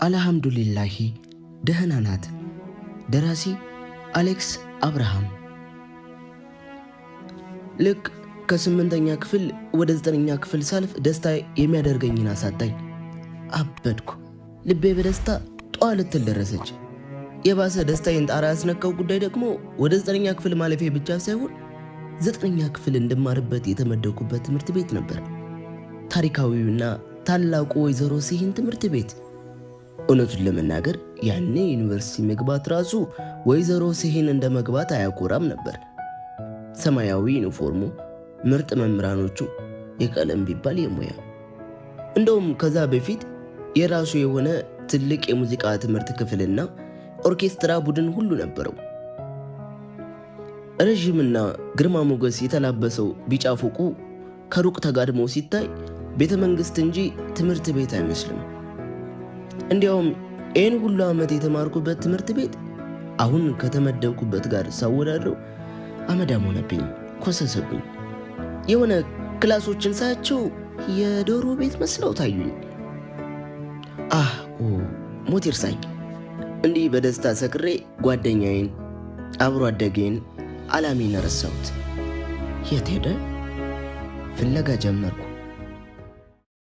አልሐምዱሊላሂ ደህና ናት። ደራሲ አሌክስ አብርሃም። ልክ ከ8ኛ ክፍል ወደ 9ኛ ክፍል ሳልፍ ደስታ የሚያደርገኝን አሳጣኝ። አበድኩ። ልቤ በደስታ ጧ ልትል ደረሰች። የባሰ ደስታዬን ጣራ ያስነካው ጉዳይ ደግሞ ወደ 9ኛ ክፍል ማለፌ ብቻ ሳይሆን 9ኛ ክፍል እንድማርበት የተመደኩበት ትምህርት ቤት ነበር። ታሪካዊውና ታላቁ ወይዘሮ ሲሂን ትምህርት ቤት። እውነቱን ለመናገር ያኔ ዩኒቨርሲቲ መግባት ራሱ ወይዘሮ ሲሂን እንደ መግባት አያኮራም ነበር። ሰማያዊ ዩኒፎርሙ፣ ምርጥ መምህራኖቹ፣ የቀለም ቢባል የሙያ። እንደውም ከዛ በፊት የራሱ የሆነ ትልቅ የሙዚቃ ትምህርት ክፍልና ኦርኬስትራ ቡድን ሁሉ ነበረው። ረዥምና ግርማ ሞገስ የተላበሰው ቢጫ ፎቁ ከሩቅ ተጋድሞ ሲታይ ቤተ መንግስት እንጂ ትምህርት ቤት አይመስልም። እንዲያውም ይህን ሁሉ ዓመት የተማርኩበት ትምህርት ቤት አሁን ከተመደብኩበት ጋር ሳወዳድረው አመዳም ሆነብኝ፣ ኮሰሰብኝ። የሆነ ክላሶችን ሳያቸው የዶሮ ቤት መስለው ታዩኝ። ሞት ይርሳኝ። እንዲህ በደስታ ሰክሬ ጓደኛዬን፣ አብሮ አደጌን፣ አላሜን ረሳሁት። የት ሄደ? ፍለጋ ጀመርኩ።